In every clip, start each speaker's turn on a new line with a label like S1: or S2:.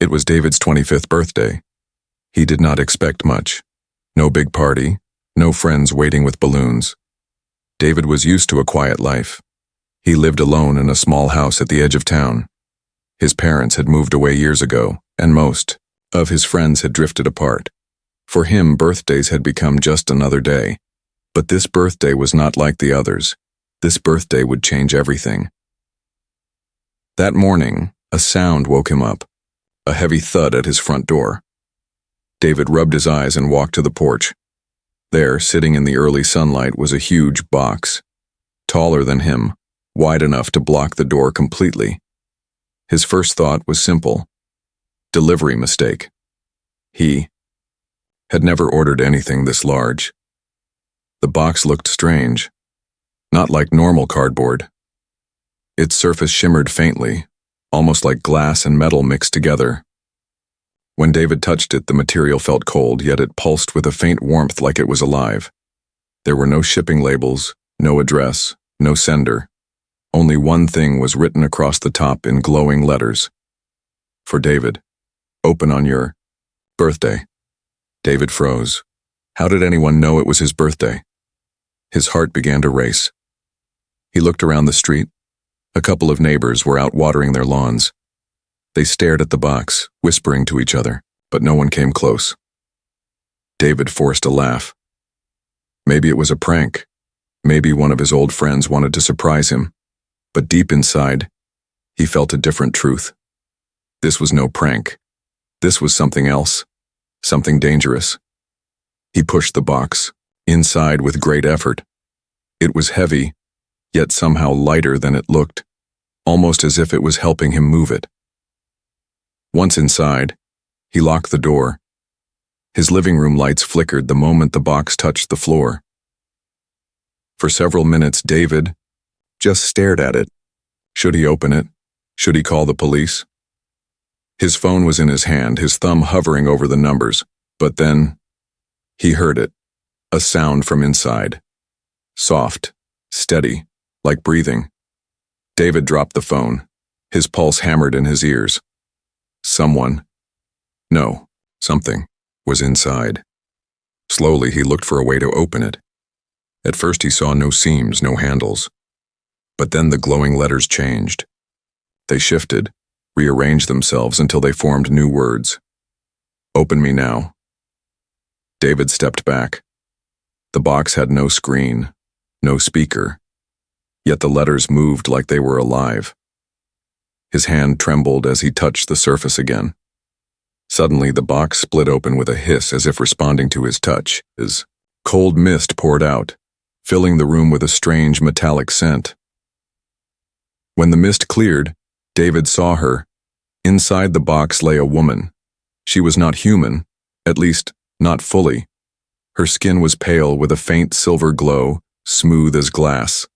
S1: It was David's 25th birthday. He did not expect much. No big party, no friends waiting with balloons. David was used to a quiet life. He lived alone in a small house at the edge of town. His parents had moved away years ago, and most of his friends had drifted apart. For him, birthdays had become just another day. But this birthday was not like the others. This birthday would change everything. That morning, a sound woke him up, a heavy thud at his front door. David rubbed his eyes and walked to the porch. There, sitting in the early sunlight, was a huge box, taller than him, wide enough to block the door completely. His first thought was simple: delivery mistake. He had never ordered anything this large. The box looked strange, not like normal cardboard. Its surface shimmered faintly, almost like glass and metal mixed together. When David touched it, the material felt cold, yet it pulsed with a faint warmth like it was alive. There were no shipping labels, no address, no sender. Only one thing was written across the top in glowing letters. For David. Open on your birthday. David froze. How did anyone know it was his birthday? His heart began to race. He looked around the street. A couple of neighbors were out watering their lawns. They stared at the box, whispering to each other, but no one came close. David forced a laugh. Maybe it was a prank. Maybe one of his old friends wanted to surprise him. But deep inside, he felt a different truth. This was no prank. This was something else, something dangerous. He pushed the box, inside with great effort. It was heavy, yet somehow lighter than it looked, almost as if it was helping him move it. Once inside, he locked the door. His living room lights flickered the moment the box touched the floor. For several minutes, David just stared at it. Should he open it? Should he call the police? His phone was in his hand, his thumb hovering over the numbers, but then he heard it, a sound from inside. Soft, steady, like breathing. David dropped the phone. His pulse hammered in his ears. Something was inside. Slowly, he looked for a way to open it. At first, he saw no seams, no handles. But then the glowing letters changed. They shifted, rearranged themselves until they formed new words. Open me now. David stepped back. The box had no screen, no speaker, yet the letters moved like they were alive. His hand trembled as he touched the surface again. Suddenly, the box split open with a hiss as if responding to his touch. His cold mist poured out, filling the room with a strange metallic scent. When the mist cleared, David saw her. Inside the box lay a woman. She was not human, at least not fully. Her skin was pale with a faint silver glow, smooth as glass.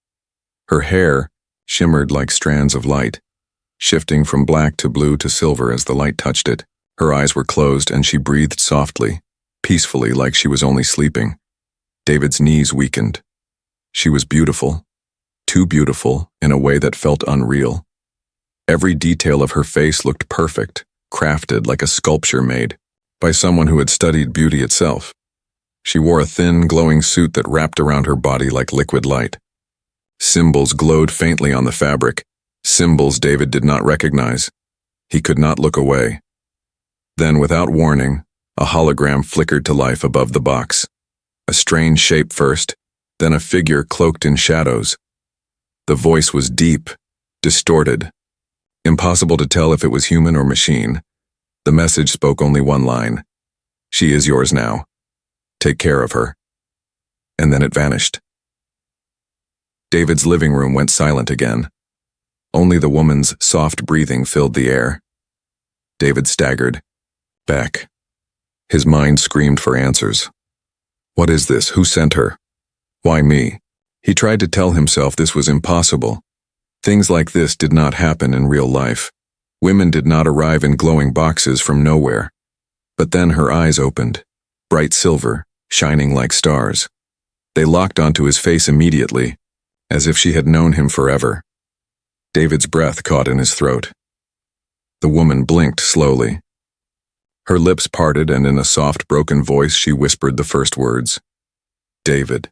S1: Her hair shimmered like strands of light, shifting from black to blue to silver as the light touched it. Her eyes were closed and she breathed softly, peacefully, like she was only sleeping. David's knees weakened. She was beautiful, too beautiful in a way that felt unreal. Every detail of her face looked perfect, crafted like a sculpture made by someone who had studied beauty itself. She wore a thin, glowing suit that wrapped around her body like liquid light. Symbols glowed faintly on the fabric, symbols David did not recognize. He could not look away. Then, without warning, a hologram flickered to life above the box. A strange shape first, then a figure cloaked in shadows. The voice was deep, distorted. Impossible to tell if it was human or machine. The message spoke only one line. She is yours now. Take care of her. And then it vanished. David's living room went silent again. Only the woman's soft breathing filled the air. David staggered. Back. His mind screamed for answers. What is this? Who sent her? Why me? He tried to tell himself this was impossible. Things like this did not happen in real life. Women did not arrive in glowing boxes from nowhere. But then her eyes opened, bright silver, shining like stars. They locked onto his face immediately, as if she had known him forever. David's breath caught in his throat. The woman blinked slowly, Her lips parted, and in a soft, broken voice she whispered the first words. David.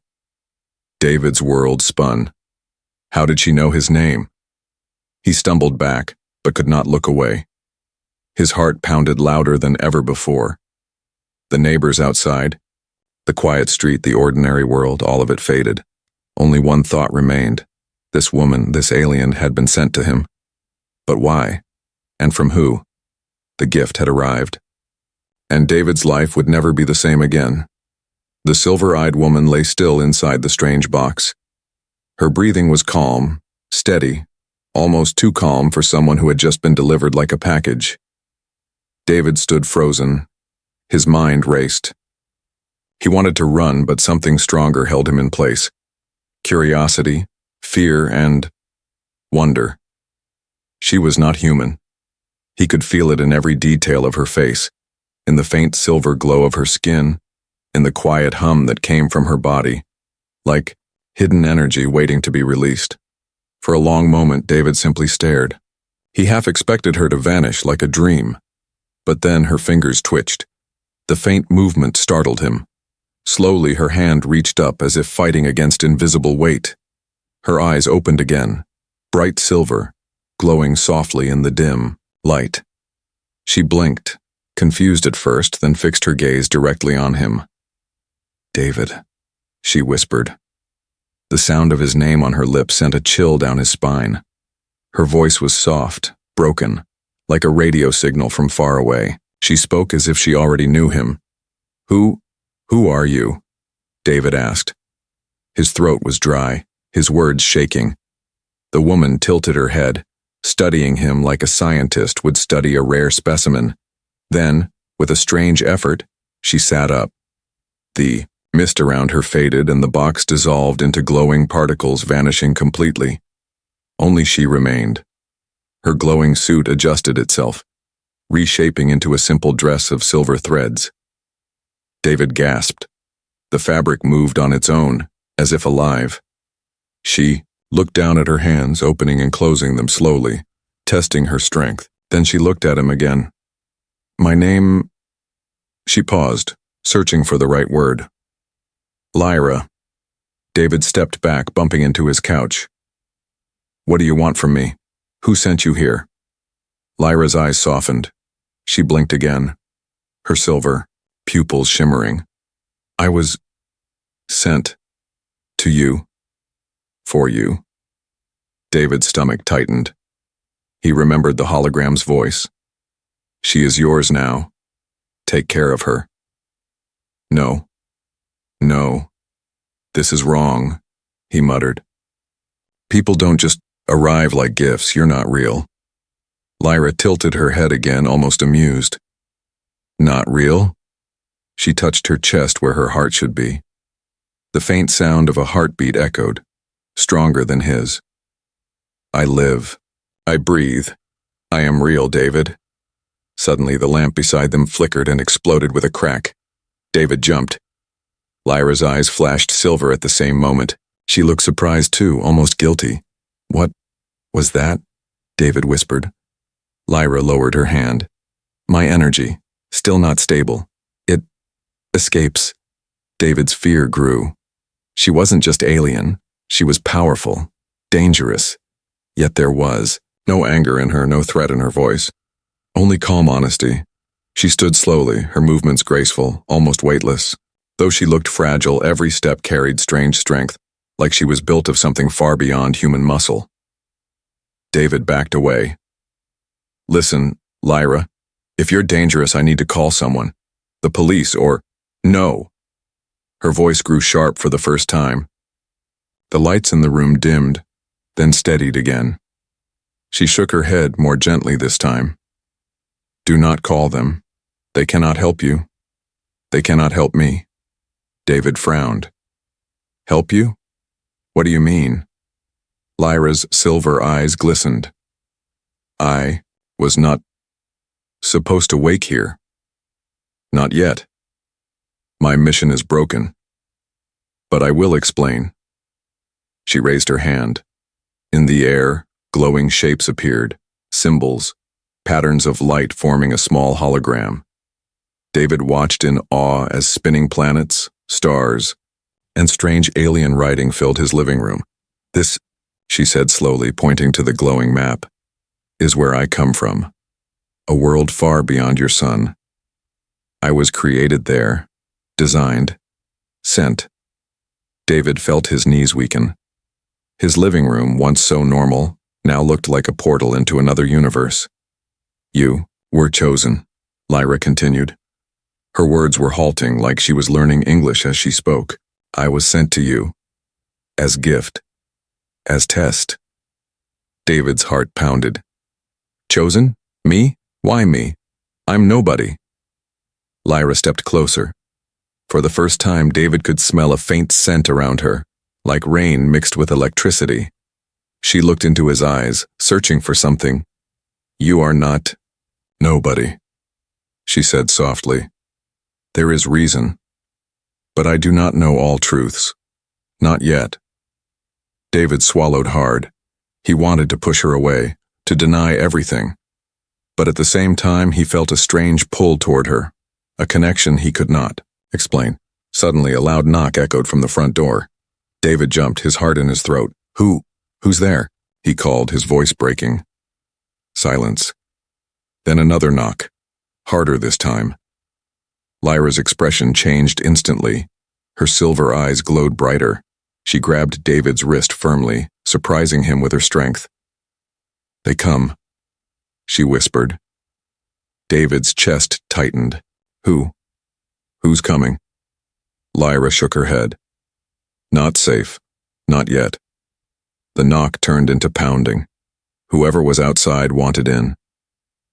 S1: David's world spun. How did she know his name? He stumbled back, but could not look away. His heart pounded louder than ever before. The neighbors outside, the quiet street, the ordinary world, all of it faded. Only one thought remained. This woman, this alien, had been sent to him. But why? And from who? The gift had arrived. And David's life would never be the same again. The silver-eyed woman lay still inside the strange box. Her breathing was calm, steady, almost too calm for someone who had just been delivered like a package. David stood frozen. His mind raced. He wanted to run, but something stronger held him in place. Curiosity, fear, and wonder. She was not human. He could feel it in every detail of her face, in the faint silver glow of her skin, in the quiet hum that came from her body, like hidden energy waiting to be released. For a long moment, David simply stared. He half expected her to vanish like a dream. But then her fingers twitched. The faint movement startled him. Slowly, her hand reached up as if fighting against invisible weight. Her eyes opened again, bright silver, glowing softly in the dim light. She blinked, confused at first, then fixed her gaze directly on him. David, she whispered. The sound of his name on her lips sent a chill down his spine. Her voice was soft, broken, like a radio signal from far away. She spoke as if she already knew him. Who are you? David asked. His throat was dry, his words shaking. The woman tilted her head, studying him like a scientist would study a rare specimen. Then, with a strange effort, she sat up. The mist around her faded and the box dissolved into glowing particles, vanishing completely. Only she remained. Her glowing suit adjusted itself, reshaping into a simple dress of silver threads. David gasped. The fabric moved on its own, as if alive. She looked down at her hands, opening and closing them slowly, testing her strength. Then she looked at him again. My name... She paused, searching for the right word. Lyra. David stepped back, bumping into his couch. What do you want from me? Who sent you here? Lyra's eyes softened. She blinked again, her silver pupils shimmering. I was sent to you. For you. David's stomach tightened. He remembered the hologram's voice. She is yours now. Take care of her. No. No. This is wrong, he muttered. People don't just arrive like gifts. You're not real. Lyra tilted her head again, almost amused. Not real? She touched her chest where her heart should be. The faint sound of a heartbeat echoed, stronger than his. I live. I breathe. I am real, David. Suddenly, the lamp beside them flickered and exploded with a crack. David jumped. Lyra's eyes flashed silver at the same moment. She looked surprised too, almost guilty. What was that? David whispered. Lyra lowered her hand. My energy, still not stable. It escapes. David's fear grew. She wasn't just alien. She was powerful, dangerous. Yet there was no anger in her, no threat in her voice. Only calm honesty. She stood slowly, her movements graceful, almost weightless. Though she looked fragile, every step carried strange strength, like she was built of something far beyond human muscle. David backed away. Listen, Lyra, if you're dangerous, I need to call someone. The police or... No. Her voice grew sharp for the first time. The lights in the room dimmed, then steadied again. She shook her head more gently this time. Do not call them. They cannot help you. They cannot help me. David frowned. Help you? What do you mean? Lyra's silver eyes glistened. I was not supposed to wake here. Not yet. My mission is broken. But I will explain. She raised her hand. In the air, glowing shapes appeared, symbols, patterns of light forming a small hologram. David watched in awe as spinning planets, stars, and strange alien writing filled his living room. "This," she said slowly, pointing to the glowing map, "is where I come from. A world far beyond your sun. I was created there, designed, sent." David felt his knees weaken. His living room, once so normal, now looked like a portal into another universe. "You were chosen," Lyra continued. Her words were halting, like she was learning English as she spoke. "I was sent to you. As gift. As test." David's heart pounded. "Chosen? Me? Why me? I'm nobody." Lyra stepped closer. For the first time, David could smell a faint scent around her, like rain mixed with electricity. She looked into his eyes, searching for something. "You are not nobody," she said softly. "There is reason. But I do not know all truths. Not yet." David swallowed hard. He wanted to push her away, to deny everything. But at the same time, he felt a strange pull toward her, a connection he could not explain. Suddenly, a loud knock echoed from the front door. David jumped, his heart in his throat. Who's there?" he called, his voice breaking. Silence. Then another knock, harder this time. Lyra's expression changed instantly. Her silver eyes glowed brighter. She grabbed David's wrist firmly, surprising him with her strength. "They come," she whispered. David's chest tightened. Who's coming?" Lyra shook her head. "Not safe. Not yet." The knock turned into pounding. Whoever was outside wanted in.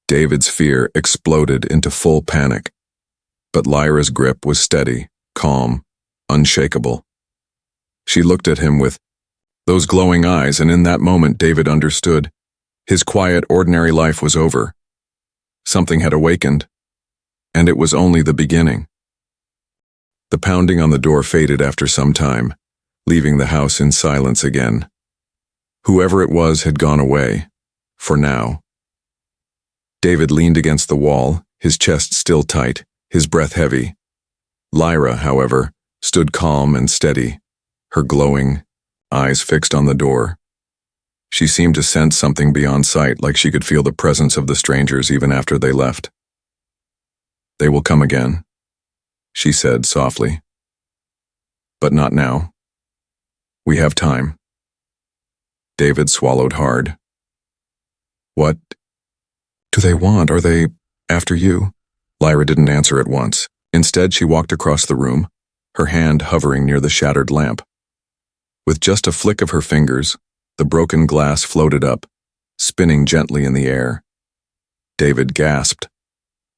S1: David's fear exploded into full panic. But Lyra's grip was steady, calm, unshakable. She looked at him with those glowing eyes, and in that moment David understood. His quiet, ordinary life was over. Something had awakened, and it was only the beginning. The pounding on the door faded after some time, leaving the house in silence again. Whoever it was had gone away, for now. David leaned against the wall, his chest still tight, his breath heavy. Lyra, however, stood calm and steady, her glowing eyes fixed on the door. She seemed to sense something beyond sight, like she could feel the presence of the strangers even after they left. "They will come again," she said softly. "But not now. We have time." David swallowed hard. "What do they want? Are they after you?" Lyra didn't answer at once. Instead, she walked across the room, her hand hovering near the shattered lamp. With just a flick of her fingers, the broken glass floated up, spinning gently in the air. David gasped.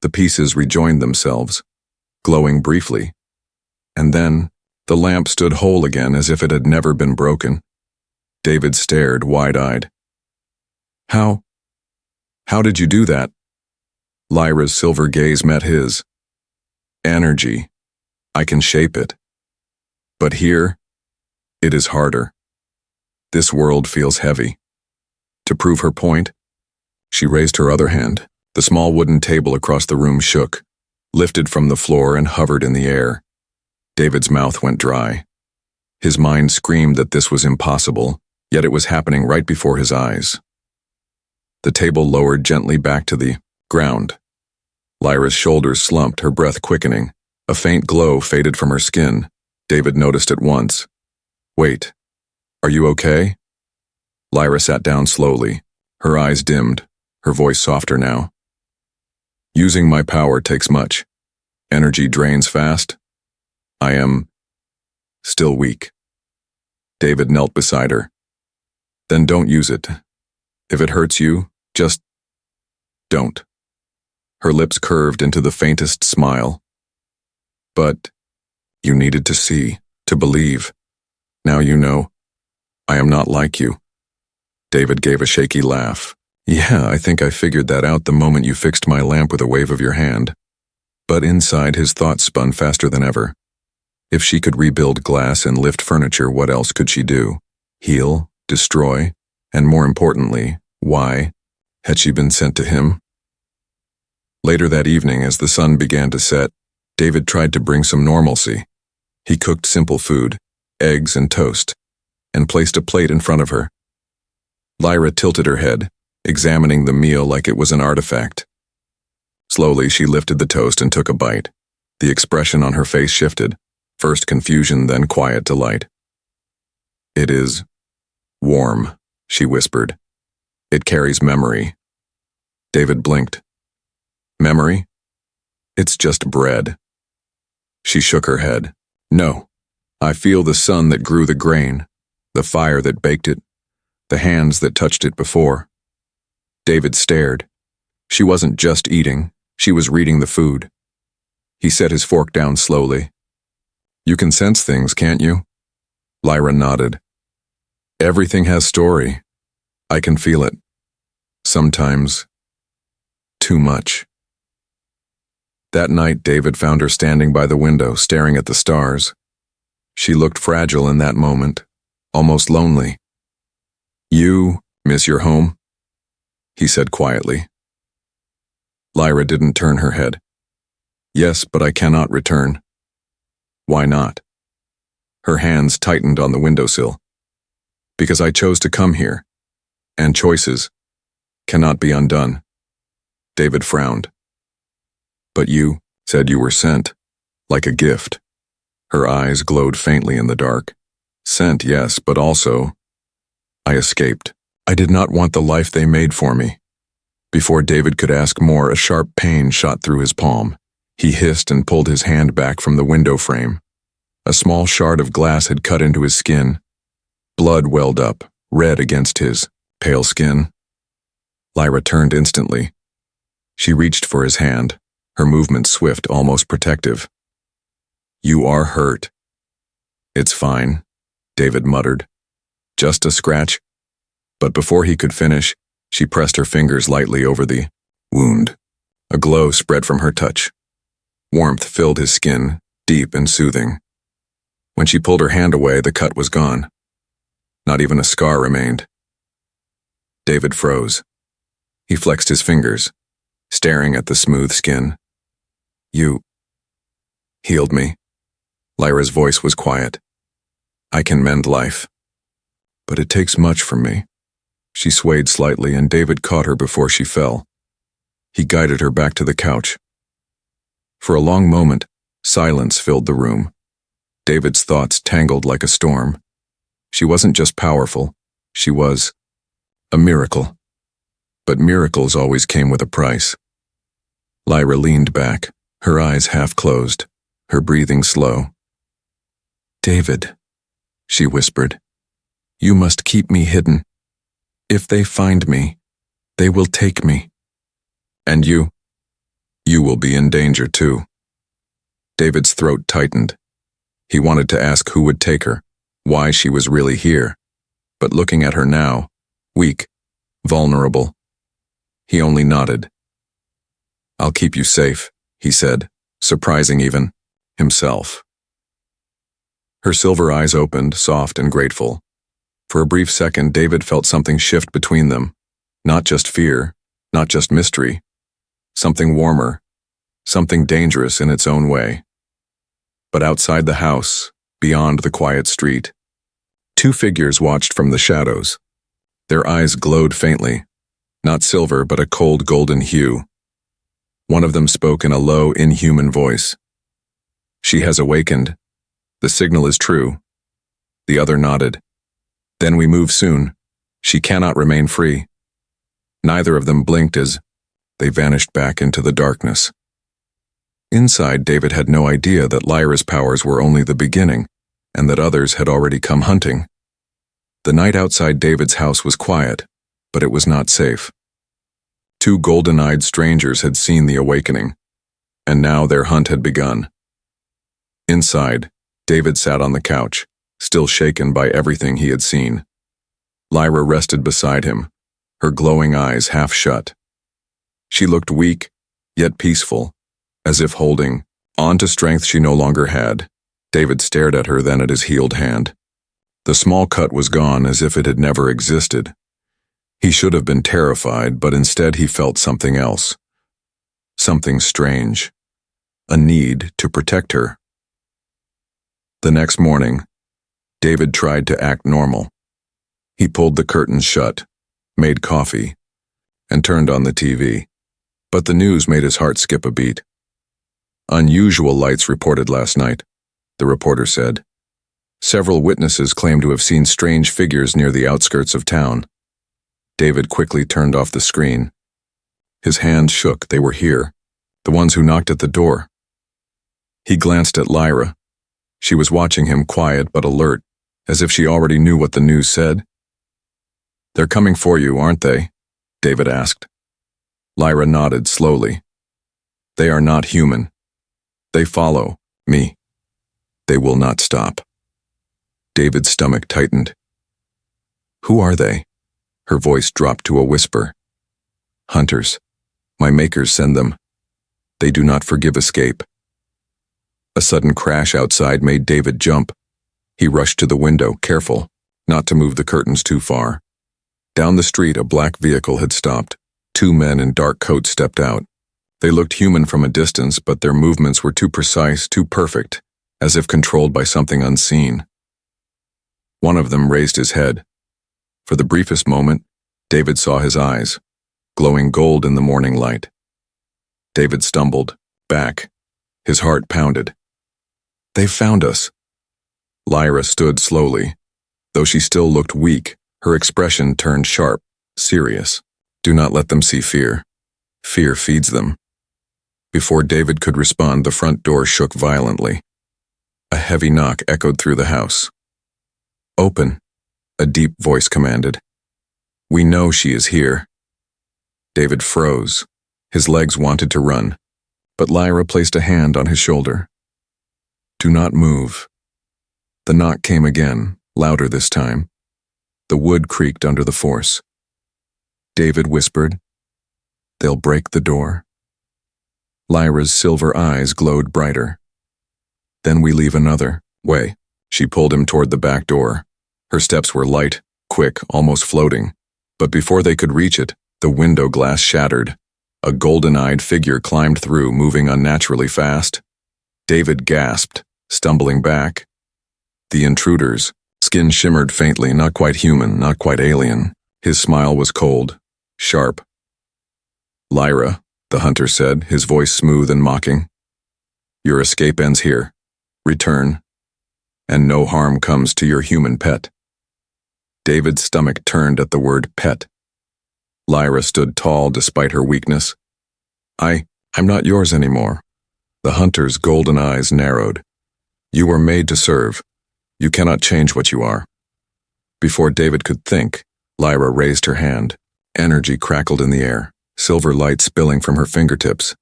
S1: The pieces rejoined themselves, glowing briefly. And then, the lamp stood whole again as if it had never been broken. David stared, wide-eyed. How did you do that?" Lyra's silver gaze met his. "Energy. I can shape it. But here, it is harder. This world feels heavy." To prove her point, she raised her other hand. The small wooden table across the room shook, lifted from the floor and hovered in the air. David's mouth went dry. His mind screamed that this was impossible, yet it was happening right before his eyes. The table lowered gently back to the ground. Lyra's shoulders slumped, her breath quickening. A faint glow faded from her skin. David noticed at once. "Wait, are you okay?" Lyra sat down slowly, her eyes dimmed, her voice softer now. "Using my power takes much. Energy drains fast. I am still weak." David knelt beside her. "Then don't use it. If it hurts you, just don't." Her lips curved into the faintest smile. "But you needed to see, to believe. Now you know. I am not like you." David gave a shaky laugh. "Yeah, I think I figured that out the moment you fixed my lamp with a wave of your hand." But inside, his thoughts spun faster than ever. If she could rebuild glass and lift furniture, what else could she do? Heal, destroy, and more importantly, why had she been sent to him? Later that evening, as the sun began to set, David tried to bring some normalcy. He cooked simple food, eggs and toast, and placed a plate in front of her. Lyra tilted her head, examining the meal like it was an artifact. Slowly, she lifted the toast and took a bite. The expression on her face shifted, first confusion, then quiet delight. "It is warm," she whispered. "It carries memory." David blinked. "Memory? It's just bread." She shook her head. "No, I feel the sun that grew the grain, the fire that baked it, the hands that touched it before." David stared. She wasn't just eating, she was reading the food. He set his fork down slowly. "You can sense things, can't you?" Lyra nodded. "Everything has story. I can feel it. Sometimes, too much." That night, David found her standing by the window, staring at the stars. She looked fragile in that moment, almost lonely. "You miss your home?" he said quietly. Lyra didn't turn her head. "Yes, but I cannot return." "Why not?" Her hands tightened on the windowsill. "Because I chose to come here, and choices cannot be undone." David frowned. "But you said you were sent, like a gift." Her eyes glowed faintly in the dark. "Sent, yes, but also, I escaped. I did not want the life they made for me." Before David could ask more, a sharp pain shot through his palm. He hissed and pulled his hand back from the window frame. A small shard of glass had cut into his skin. Blood welled up, red against his pale skin. Lyra turned instantly. She reached for his hand, her movement swift, almost protective. "You are hurt." "It's fine," David muttered. "Just a scratch." But before he could finish, she pressed her fingers lightly over the wound. A glow spread from her touch. Warmth filled his skin, deep and soothing. When she pulled her hand away, the cut was gone. Not even a scar remained. David froze. He flexed his fingers, staring at the smooth skin. "You healed me." Lyra's voice was quiet. "I can mend life. But it takes much from me." She swayed slightly, and David caught her before she fell. He guided her back to the couch. For a long moment, silence filled the room. David's thoughts tangled like a storm. She wasn't just powerful, she was a miracle. But miracles always came with a price. Lyra leaned back, her eyes half closed, her breathing slow. "David," she whispered, "you must keep me hidden. If they find me, they will take me. And you will be in danger too." David's throat tightened. He wanted to ask who would take her, why she was really here. But looking at her now, weak, vulnerable, he only nodded. "I'll keep you safe," he said, surprising even himself. Her silver eyes opened, soft and grateful. For a brief second, David felt something shift between them. Not just fear, not just mystery. Something warmer, something dangerous in its own way. But outside the house, beyond the quiet street, two figures watched from the shadows. Their eyes glowed faintly, not silver but a cold golden hue. One of them spoke in a low, inhuman voice. "She has awakened. The signal is true." The other nodded. "Then we move soon. She cannot remain free." Neither of them blinked as they vanished back into the darkness. Inside, David had no idea that Lyra's powers were only the beginning, and that others had already come hunting. The night outside David's house was quiet, but it was not safe. Two golden-eyed strangers had seen the awakening, and now their hunt had begun. Inside, David sat on the couch, still shaken by everything he had seen. Lyra rested beside him, her glowing eyes half shut. She looked weak, yet peaceful, as if holding on to strength she no longer had. David stared at her, then at his healed hand. The small cut was gone, as if it had never existed. He should have been terrified, but instead he felt something else. something strange, a need to protect her. The next morning, David tried to act normal. He pulled the curtains shut, made coffee, and turned on the TV. But the news made his heart skip a beat. Unusual lights reported last night, the reporter said. Several witnesses claimed to have seen strange figures near the outskirts of town. David quickly turned off the screen. His hands shook. They were here, the ones who knocked at the door. He glanced at Lyra. She was watching him, quiet but alert, as if she already knew what the news said. "They're coming for you, aren't they?" David asked. Lyra nodded slowly. "They are not human. They follow me. They will not stop." David's stomach tightened. "Who are they?" Her voice dropped to a whisper. "Hunters. My makers send them. They do not forgive escape." A sudden crash outside made David jump. He rushed to the window, careful not to move the curtains too far. Down the street, a black vehicle had stopped. Two men in dark coats stepped out. They looked human from a distance, but their movements were too precise, too perfect, as if controlled by something unseen. One of them raised his head. For the briefest moment, David saw his eyes, glowing gold in the morning light. David stumbled back. His heart pounded. "They've found us." Lyra stood slowly. Though she still looked weak, her expression turned sharp, serious. "Do not let them see fear. Fear feeds them." Before David could respond, the front door shook violently. A heavy knock echoed through the house. "Open," a deep voice commanded. "We know she is here." David froze. His legs wanted to run, but Lyra placed a hand on his shoulder. "Do not move." The knock came again, louder this time. The wood creaked under the force. David whispered, "They'll break the door." Lyra's silver eyes glowed brighter. "Then we leave another way." She pulled him toward the back door. Her steps were light, quick, almost floating. But before they could reach it, the window glass shattered. A golden-eyed figure climbed through, moving unnaturally fast. David gasped, stumbling back. The intruder's skin shimmered faintly, not quite human, not quite alien. His smile was cold, sharp. "Lyra," the hunter said, his voice smooth and mocking. "Your escape ends here. Return, and no harm comes to your human pet." David's stomach turned at the word pet. Lyra stood tall despite her weakness. I'm not yours anymore." The hunter's golden eyes narrowed. "You were made to serve. You cannot change what you are." Before David could think, Lyra raised her hand. Energy crackled in the air, silver light spilling from her fingertips.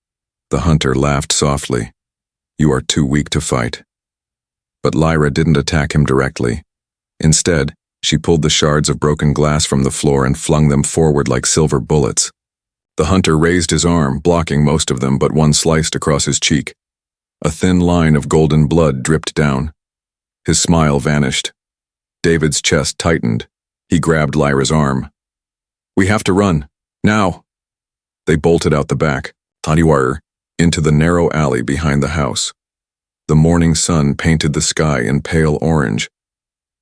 S1: The hunter laughed softly. "You are too weak to fight." But Lyra didn't attack him directly. Instead, she pulled the shards of broken glass from the floor and flung them forward like silver bullets. The hunter raised his arm, blocking most of them, but one sliced across his cheek. A thin line of golden blood dripped down. His smile vanished. David's chest tightened. He grabbed Lyra's arm. "We have to run. Now!" They bolted out the back, Taniwar, into the narrow alley behind the house. The morning sun painted the sky in pale orange,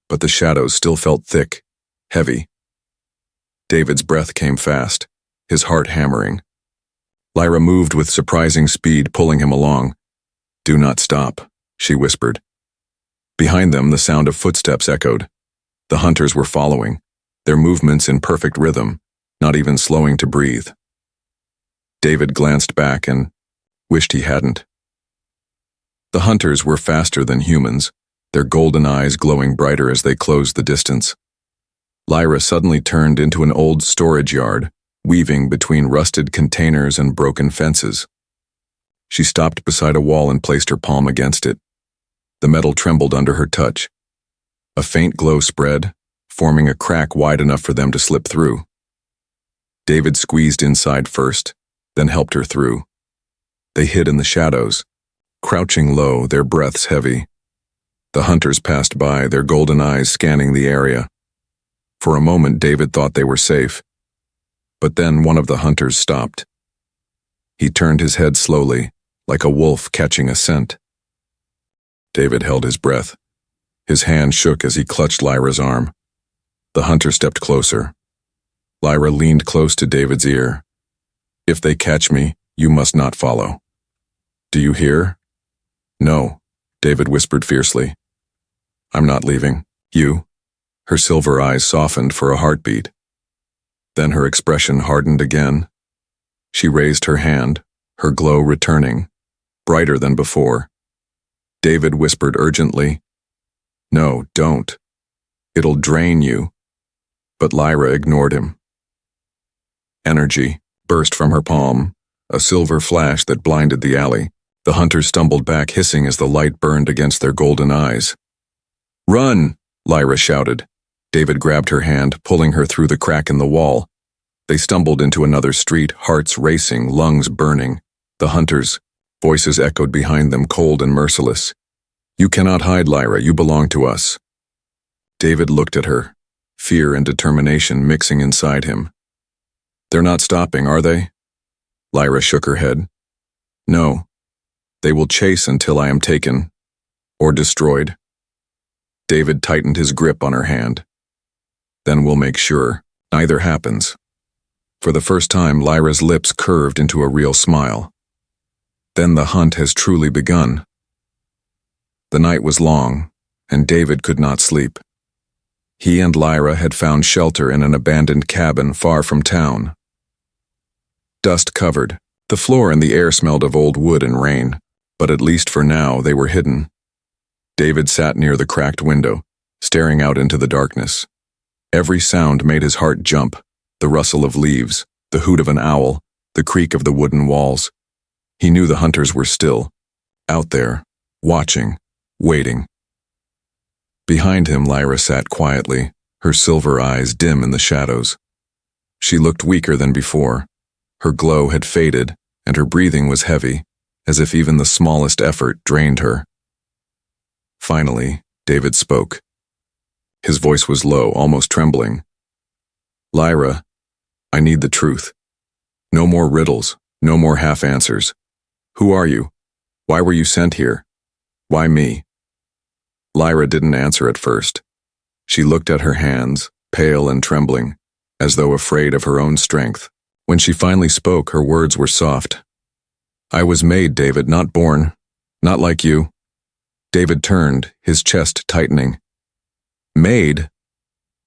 S1: but the shadows still felt thick, heavy. David's breath came fast, his heart hammering. Lyra moved with surprising speed, pulling him along. "Do not stop," she whispered. Behind them, the sound of footsteps echoed. The hunters were following, their movements in perfect rhythm, not even slowing to breathe. David glanced back and wished he hadn't. The hunters were faster than humans, their golden eyes glowing brighter as they closed the distance. Lyra suddenly turned into an old storage yard, weaving between rusted containers and broken fences. She stopped beside a wall and placed her palm against it. The metal trembled under her touch. A faint glow spread, forming a crack wide enough for them to slip through. David squeezed inside first, then helped her through. They hid in the shadows, crouching low, their breaths heavy. The hunters passed by, their golden eyes scanning the area. For a moment, David thought they were safe. But then one of the hunters stopped. He turned his head slowly, like a wolf catching a scent. David held his breath. His hand shook as he clutched Lyra's arm. The hunter stepped closer. Lyra leaned close to David's ear. "If they catch me, you must not follow. Do you hear?" "No," David whispered fiercely. "I'm not leaving. You?" Her silver eyes softened for a heartbeat. Then her expression hardened again. She raised her hand, her glow returning, brighter than before. David whispered urgently, "No, don't. It'll drain you." But Lyra ignored him. Energy burst from her palm, a silver flash that blinded the alley. The hunters stumbled back, hissing as the light burned against their golden eyes. "Run!" Lyra shouted. David grabbed her hand, pulling her through the crack in the wall. They stumbled into another street, hearts racing, lungs burning. The hunters' voices echoed behind them, cold and merciless. "You cannot hide, Lyra. You belong to us." David looked at her, fear and determination mixing inside him. "They're not stopping, are they?" Lyra shook her head. "No. They will chase until I am taken, or destroyed." David tightened his grip on her hand. "Then we'll make sure neither happens." For the first time, Lyra's lips curved into a real smile. "Then the hunt has truly begun." The night was long, and David could not sleep. He and Lyra had found shelter in an abandoned cabin far from town. Dust covered, the floor and the air smelled of old wood and rain, but at least for now they were hidden. David sat near the cracked window, staring out into the darkness. Every sound made his heart jump, the rustle of leaves, the hoot of an owl, the creak of the wooden walls. He knew the hunters were still, out there, watching, waiting. Behind him, Lyra sat quietly, her silver eyes dim in the shadows. She looked weaker than before. Her glow had faded, and her breathing was heavy, as if even the smallest effort drained her. Finally, David spoke. His voice was low, almost trembling. "Lyra, I need the truth. No more riddles, no more half-answers. Who are you? Why were you sent here? Why me?" Lyra didn't answer at first. She looked at her hands, pale and trembling, as though afraid of her own strength. When she finally spoke, her words were soft. "I was made, David, not born. Not like you." David turned, his chest tightening. "Made?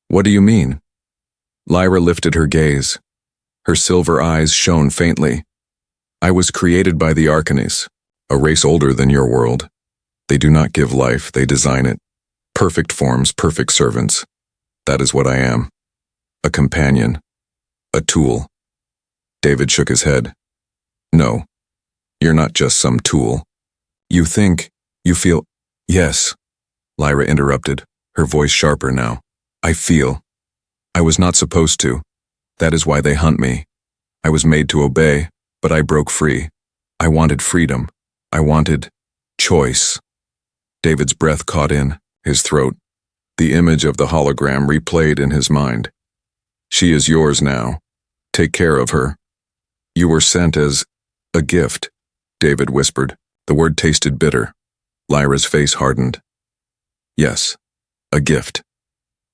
S1: What do you mean?" Lyra lifted her gaze. Her silver eyes shone faintly. "I was created by the Arcanes, a race older than your world. They do not give life, they design it. Perfect forms, perfect servants. That is what I am. A companion. A tool." David shook his head. "No, you're not just some tool. You think, you feel—" "Yes," Lyra interrupted, her voice sharper now. "I feel. I was not supposed to. That is why they hunt me. I was made to obey, but I broke free. I wanted freedom. I wanted choice." David's breath caught in his throat. The image of the hologram replayed in his mind. "She is yours now. Take care of her." "You were sent as a gift," David whispered. The word tasted bitter. Lyra's face hardened. "Yes, a gift.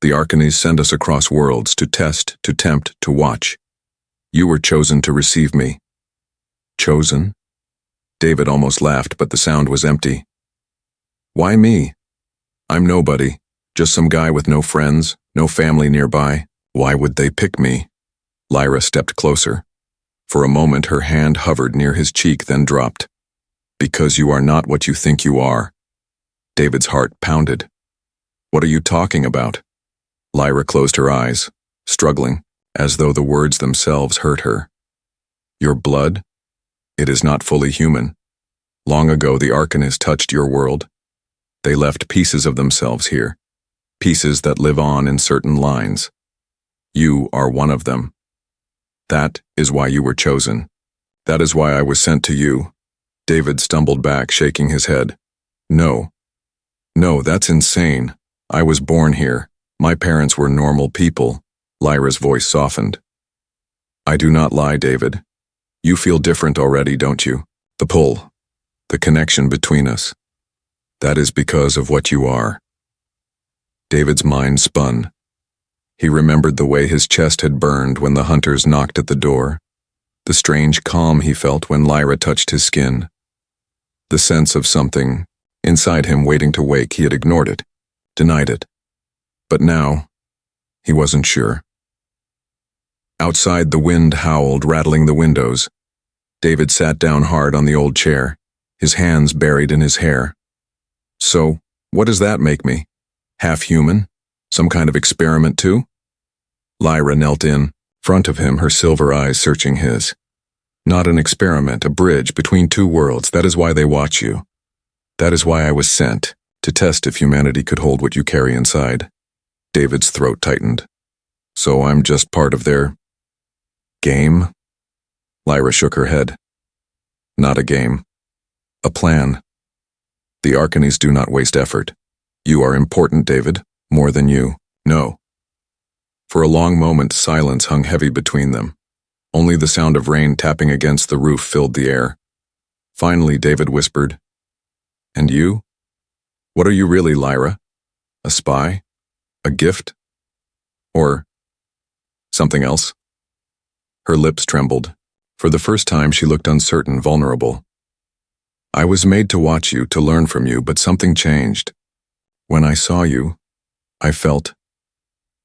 S1: The Arcanes send us across worlds to test, to tempt, to watch. You were chosen to receive me." "Chosen?" David almost laughed, but the sound was empty. "Why me? I'm nobody, just some guy with no friends, no family nearby. Why would they pick me?" Lyra stepped closer. For a moment her hand hovered near his cheek, then dropped. "Because you are not what you think you are." David's heart pounded. "What are you talking about?" Lyra closed her eyes, struggling, as though the words themselves hurt her. "Your blood? It is not fully human. Long ago the Arcanes touched your world. They left pieces of themselves here, pieces that live on in certain lines. You are one of them. That is why you were chosen. That is why I was sent to you." David stumbled back, shaking his head. No, that's insane. I was born here. My parents were normal people." Lyra's voice softened. "I do not lie, David. You feel different already, don't you? The pull, the connection between us. That is because of what you are. David's mind spun. He remembered the way his chest had burned when the hunters knocked at the door, the strange calm he felt when Lyra touched his skin. The sense of something inside him waiting to wake. He had ignored it, denied it. But now, he wasn't sure. Outside, the wind howled, rattling the windows. David sat down hard on the old chair, his hands buried in his hair. So, what does that make me? Half human? Some kind of experiment too? Lyra knelt in front of him, her silver eyes searching his. Not an experiment, a bridge between two worlds. That is why they watch you. That is why I was sent, to test if humanity could hold what you carry inside. David's throat tightened. So I'm just part of their game? Lyra shook her head. Not a game. A plan. The Arcanes do not waste effort. You are important, David, more than you. No. For a long moment, silence hung heavy between them. Only the sound of rain tapping against the roof filled the air. Finally, David whispered, "And you? What are you really, Lyra? A spy? A gift? Or something else?" Her lips trembled. For the first time, she looked uncertain, vulnerable. "I was made to watch you, to learn from you, but something changed. When I saw you, I felt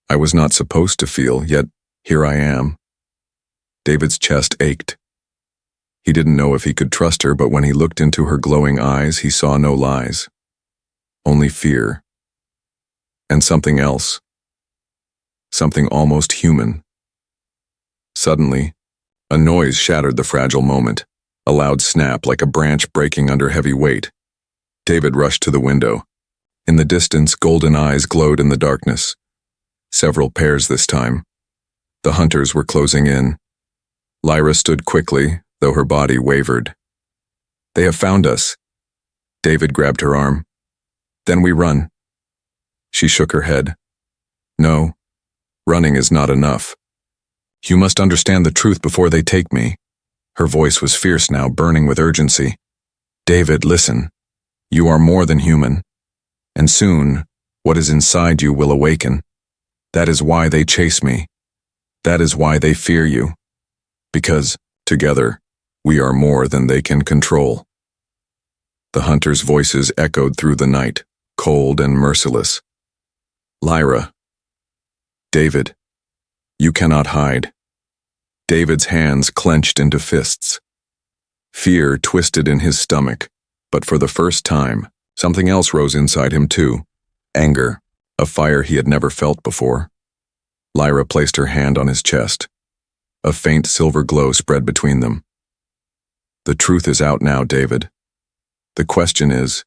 S1: I was not supposed to feel, yet here I am." David's chest ached. He didn't know if he could trust her, but when he looked into her glowing eyes, he saw no lies. Only fear. And something else. Something almost human. Suddenly, a noise shattered the fragile moment, a loud snap like a branch breaking under heavy weight. David rushed to the window. In the distance, golden eyes glowed in the darkness. Several pairs this time. The hunters were closing in. Lyra stood quickly, though her body wavered. "They have found us." David grabbed her arm. "Then we run." She shook her head. "No, running is not enough. You must understand the truth before they take me." Her voice was fierce now, burning with urgency. "David, listen. You are more than human. And soon, what is inside you will awaken. That is why they chase me. That is why they fear you. Because, together, we are more than they can control." The hunters' voices echoed through the night, cold and merciless. "Lyra. David. You cannot hide." David's hands clenched into fists. Fear twisted in his stomach, but for the first time, something else rose inside him too. Anger, a fire he had never felt before. Lyra placed her hand on his chest. A faint silver glow spread between them. "The truth is out now, David. The question is,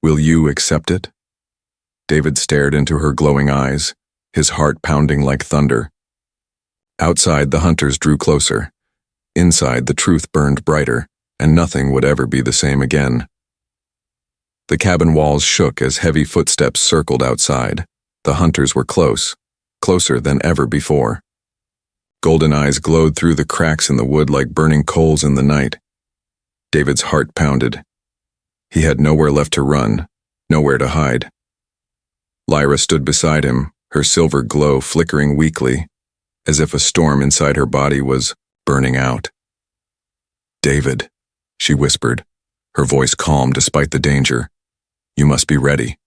S1: will you accept it?" David stared into her glowing eyes, his heart pounding like thunder. Outside, the hunters drew closer. Inside, the truth burned brighter, and nothing would ever be the same again. The cabin walls shook as heavy footsteps circled outside. The hunters were close, closer than ever before. Golden eyes glowed through the cracks in the wood like burning coals in the night. David's heart pounded. He had nowhere left to run, nowhere to hide. Lyra stood beside him, her silver glow flickering weakly, as if a storm inside her body was burning out. "David," she whispered, her voice calm despite the danger. "You must be ready.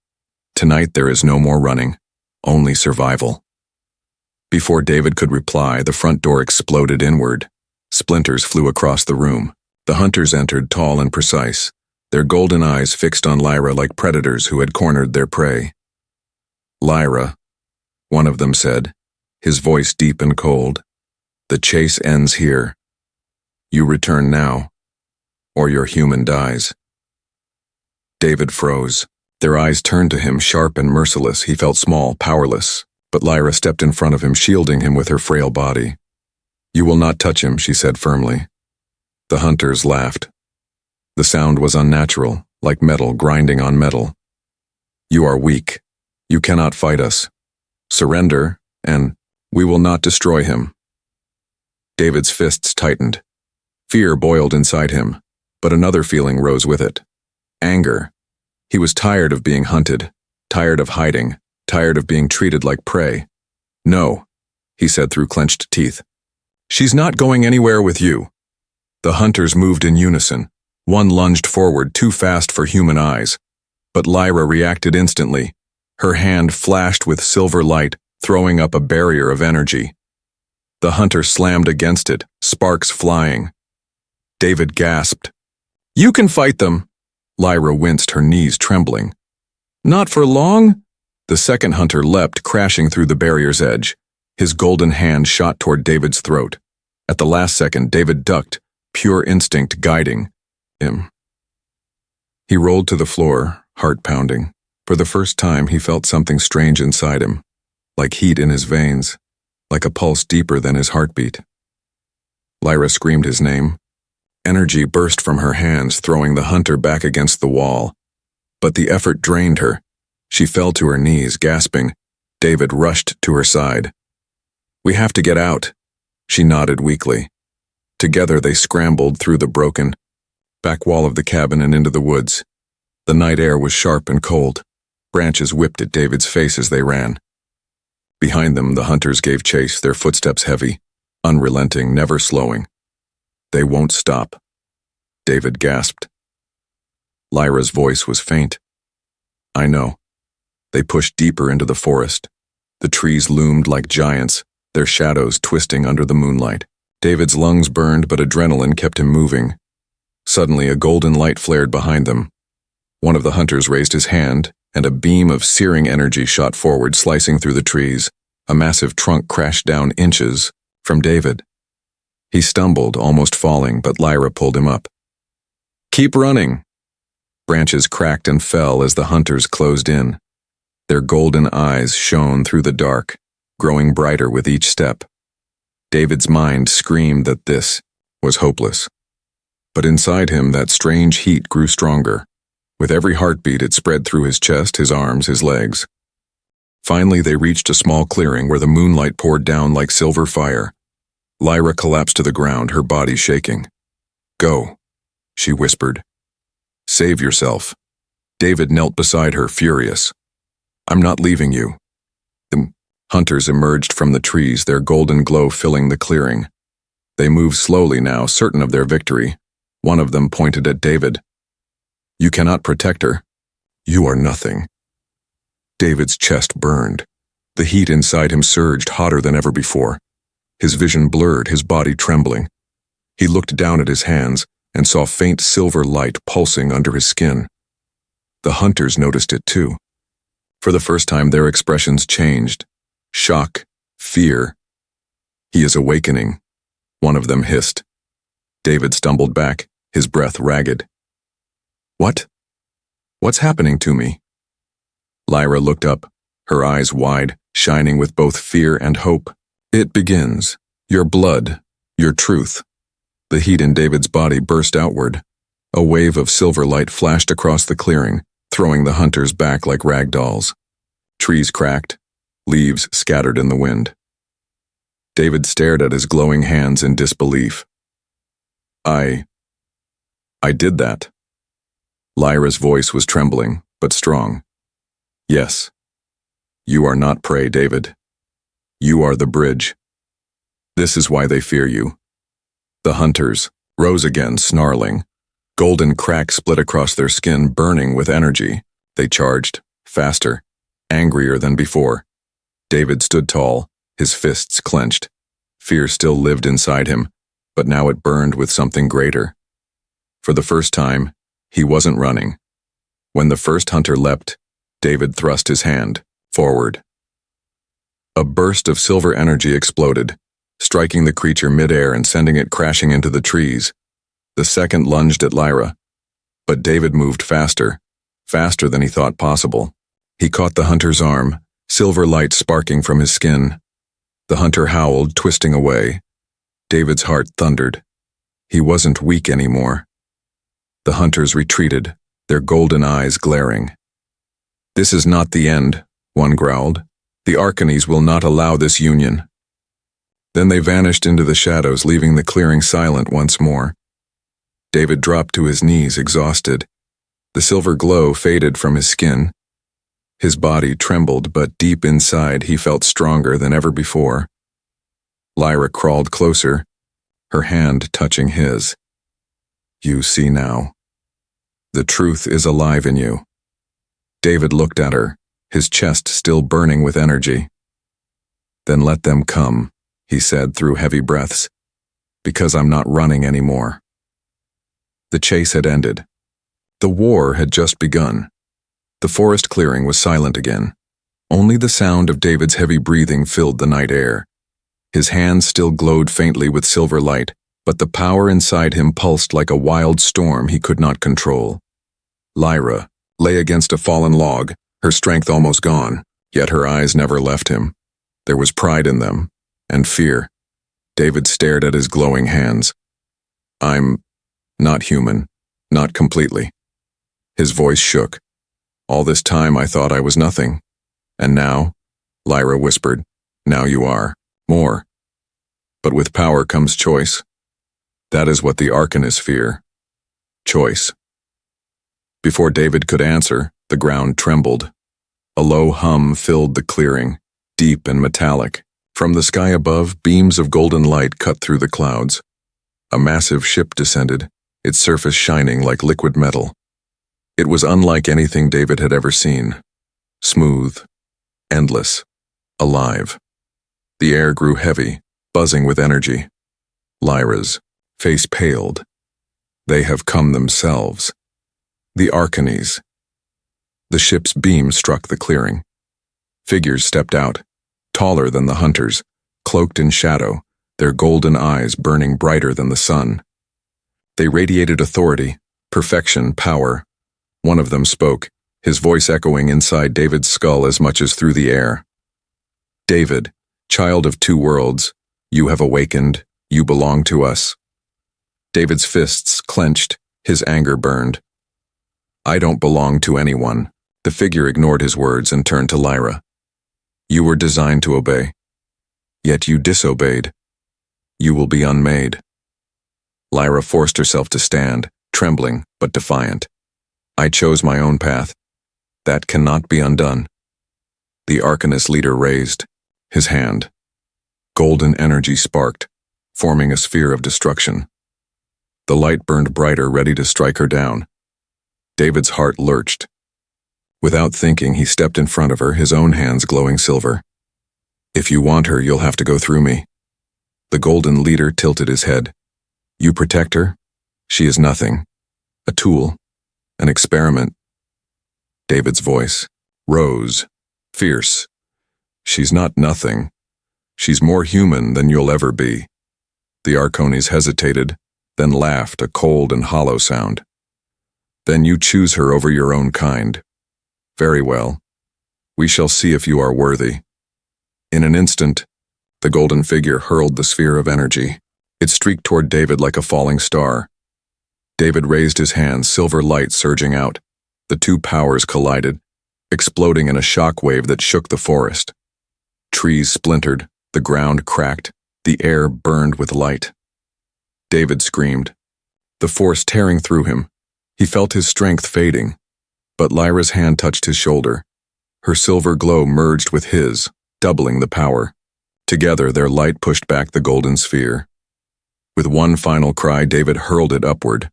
S1: Tonight there is no more running, only survival." Before David could reply, the front door exploded inward. Splinters flew across the room. The hunters entered, tall and precise, their golden eyes fixed on Lyra like predators who had cornered their prey. "Lyra," one of them said, his voice deep and cold, "the chase ends here. You return now, or your human dies." David froze. Their eyes turned to him, sharp and merciless. He felt small, powerless, but Lyra stepped in front of him, shielding him with her frail body. "You will not touch him," she said firmly. The hunters laughed. The sound was unnatural, like metal grinding on metal. "You are weak. You cannot fight us. Surrender, and we will not destroy him." David's fists tightened. Fear boiled inside him, but another feeling rose with it. Anger. He was tired of being hunted, tired of hiding, tired of being treated like prey. "No," he said through clenched teeth. "She's not going anywhere with you." The hunters moved in unison. One lunged forward too fast for human eyes, but Lyra reacted instantly. Her hand flashed with silver light, throwing up a barrier of energy. The hunter slammed against it, sparks flying. David gasped. "You can fight them." Lyra winced, her knees trembling. "Not for long?" The second hunter leapt, crashing through the barrier's edge. His golden hand shot toward David's throat. At the last second, David ducked, pure instinct guiding him. He rolled to the floor, heart pounding. For the first time, he felt something strange inside him, like heat in his veins, like a pulse deeper than his heartbeat. Lyra screamed his name. Energy burst from her hands, throwing the hunter back against the wall. But the effort drained her. She fell to her knees, gasping. David rushed to her side. "We have to get out." She nodded weakly. Together they scrambled through the broken back wall of the cabin and into the woods. The night air was sharp and cold. Branches whipped at David's face as they ran. Behind them, the hunters gave chase, their footsteps heavy, unrelenting, never slowing. "They won't stop," David gasped. Lyra's voice was faint. "I know." They pushed deeper into the forest. The trees loomed like giants, their shadows twisting under the moonlight. David's lungs burned, but adrenaline kept him moving. Suddenly, a golden light flared behind them. One of the hunters raised his hand, and a beam of searing energy shot forward, slicing through the trees. A massive trunk crashed down inches from David. He stumbled, almost falling, but Lyra pulled him up. "Keep running." Branches cracked and fell as the hunters closed in. Their golden eyes shone through the dark, growing brighter with each step. David's mind screamed that this was hopeless. But inside him, that strange heat grew stronger. With every heartbeat, it spread through his chest, his arms, his legs. Finally, they reached a small clearing where the moonlight poured down like silver fire. Lyra collapsed to the ground, her body shaking. "Go," she whispered. "Save yourself." David knelt beside her, furious. "I'm not leaving you." The hunters emerged from the trees, their golden glow filling the clearing. They moved slowly now, certain of their victory. One of them pointed at David. "You cannot protect her. You are nothing." David's chest burned. The heat inside him surged, hotter than ever before. His vision blurred, his body trembling. He looked down at his hands and saw faint silver light pulsing under his skin. The hunters noticed it too. For the first time, their expressions changed. Shock, fear. "He is awakening," one of them hissed. David stumbled back, his breath ragged. "What? What's happening to me?" Lyra looked up, her eyes wide, shining with both fear and hope. "It begins. Your blood, your truth." The heat in David's body burst outward. A wave of silver light flashed across the clearing, throwing the hunters back like rag dolls. Trees cracked, leaves scattered in the wind. David stared at his glowing hands in disbelief. I did that." Lyra's voice was trembling, but strong. "Yes. You are not prey, David. You are the bridge. This is why they fear you." The hunters rose again, snarling. Golden cracks split across their skin, burning with energy. They charged, faster, angrier than before. David stood tall, his fists clenched. Fear still lived inside him, but now it burned with something greater. For the first time, he wasn't running. When the first hunter leapt, David thrust his hand forward. A burst of silver energy exploded, striking the creature midair and sending it crashing into the trees. The second lunged at Lyra, but David moved faster, faster than he thought possible. He caught the hunter's arm, silver light sparking from his skin. The hunter howled, twisting away. David's heart thundered. He wasn't weak anymore. The hunters retreated, their golden eyes glaring. "This is not the end," one growled. "The Arcanes will not allow this union." Then they vanished into the shadows, leaving the clearing silent once more. David dropped to his knees, exhausted. The silver glow faded from his skin. His body trembled, but deep inside he felt stronger than ever before. Lyra crawled closer, her hand touching his. You see now. The truth is alive in you. David looked at her, his chest still burning with energy. Then let them come, he said through heavy breaths, because I'm not running anymore. The chase had ended. The war had just begun. The forest clearing was silent again. Only the sound of David's heavy breathing filled the night air. His hands still glowed faintly with silver light, but the power inside him pulsed like a wild storm he could not control. Lyra lay against a fallen log, her strength almost gone, yet her eyes never left him. There was pride in them, and fear. David stared at his glowing hands. I'm not human, not completely. His voice shook. All this time I thought I was nothing. And now, Lyra whispered, now you are. More. But with power comes choice. That is what the Arcanists fear. Choice. Before David could answer, the ground trembled. A low hum filled the clearing, deep and metallic. From the sky above, beams of golden light cut through the clouds. A massive ship descended, its surface shining like liquid metal. It was unlike anything David had ever seen. Smooth, endless, alive. The air grew heavy, buzzing with energy. Lyra's face paled. They have come themselves. The Arcanists. The ship's beam struck the clearing. Figures stepped out, taller than the hunters, cloaked in shadow, their golden eyes burning brighter than the sun. They radiated authority, perfection, power. One of them spoke, his voice echoing inside David's skull as much as through the air. David, child of two worlds, you have awakened, you belong to us. David's fists clenched, his anger burned. I don't belong to anyone. The figure ignored his words and turned to Lyra. You were designed to obey. Yet you disobeyed. You will be unmade. Lyra forced herself to stand, trembling but defiant. I chose my own path. That cannot be undone. The Arcanist leader raised his hand. Golden energy sparked, forming a sphere of destruction. The light burned brighter, ready to strike her down. David's heart lurched. Without thinking, he stepped in front of her, his own hands glowing silver. If you want her, you'll have to go through me. The golden leader tilted his head. You protect her? She is nothing. A tool. An experiment. David's voice rose, fierce. She's not nothing. She's more human than you'll ever be. The Arcanists hesitated, then laughed, a cold and hollow sound. Then you choose her over your own kind. Very well. We shall see if you are worthy. In an instant, the golden figure hurled the sphere of energy. It streaked toward David like a falling star. David raised his hands, silver light surging out. The two powers collided, exploding in a shock wave that shook the forest. Trees splintered, the ground cracked, the air burned with light. David screamed, the force tearing through him. He felt his strength fading, but Lyra's hand touched his shoulder. Her silver glow merged with his, doubling the power. Together, their light pushed back the golden sphere. With one final cry, David hurled it upward.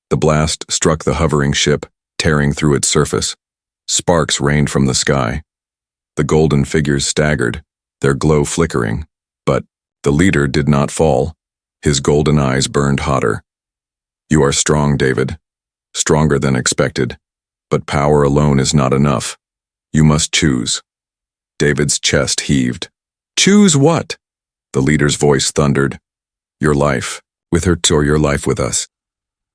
S1: The blast struck the hovering ship, tearing through its surface. Sparks rained from the sky. The golden figures staggered, their glow flickering. But the leader did not fall. His golden eyes burned hotter. You are strong, David. Stronger than expected. But power alone is not enough. You must choose. David's chest heaved. Choose what? The leader's voice thundered. Your life, with her, or your life with us.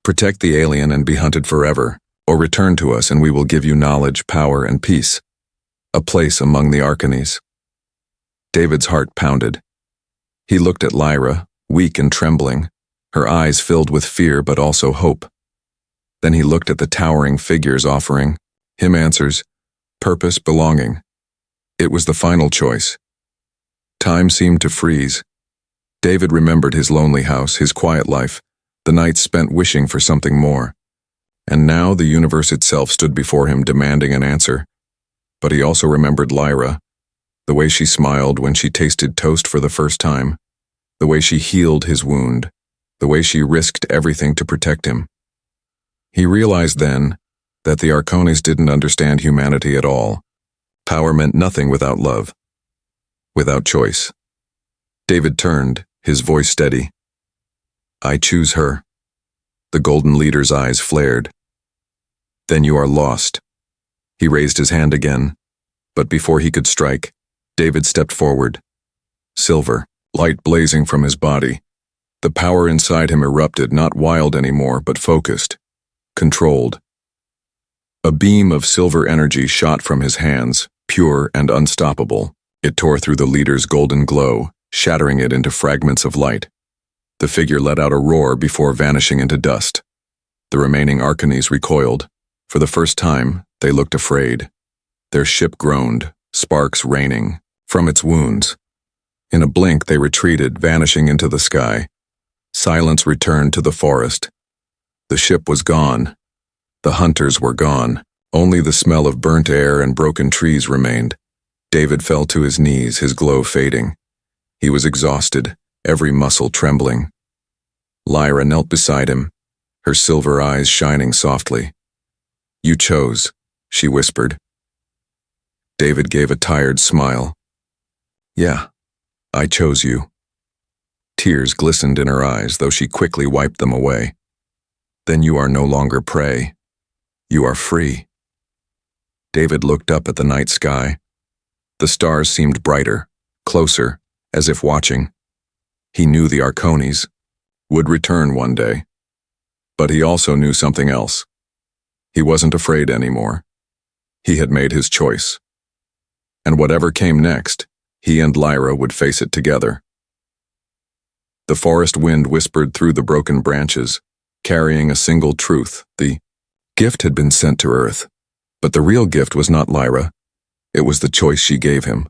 S1: Protect the alien and be hunted forever, or return to us and we will give you knowledge, power, and peace. A place among the Arcanists. David's heart pounded. He looked at Lyra, weak and trembling, her eyes filled with fear but also hope. Then he looked at the towering figures offering him answers, purpose, belonging. It was the final choice. Time seemed to freeze. David remembered his lonely house, his quiet life, The nights spent wishing for something more. And now the universe itself stood before him demanding an answer. But he also remembered Lyra, the way she smiled when she tasted toast for the first time, the way she healed his wound, the way she risked everything to protect him. He realized then that the Arcones didn't understand humanity at all. Power meant nothing without love, without choice. David turned, his voice steady. I choose her. The golden leader's eyes flared. Then you are lost. He raised his hand again, but before he could strike, David stepped forward. Silver, light blazing from his body. The power inside him erupted, not wild anymore, but focused, controlled. A beam of silver energy shot from his hands, pure and unstoppable. It tore through the leader's golden glow, shattering it into fragments of light. The figure let out a roar before vanishing into dust. The remaining Arcanes recoiled. For the first time, they looked afraid. Their ship groaned, sparks raining from its wounds. In a blink, they retreated, vanishing into the sky. Silence returned to the forest. The ship was gone. The hunters were gone. Only the smell of burnt air and broken trees remained. David fell to his knees, his glow fading. He was exhausted, every muscle trembling. Lyra knelt beside him, her silver eyes shining softly. You chose, she whispered. David gave a tired smile. Yeah, I chose you. Tears glistened in her eyes, though she quickly wiped them away. Then you are no longer prey. You are free. David looked up at the night sky. The stars seemed brighter, closer, as if watching. He knew the Arcones would return one day. But he also knew something else. He wasn't afraid anymore. He had made his choice. And whatever came next, he and Lyra would face it together. The forest wind whispered through the broken branches, carrying a single truth. The gift had been sent to Earth, but the real gift was not Lyra. It was the choice she gave him.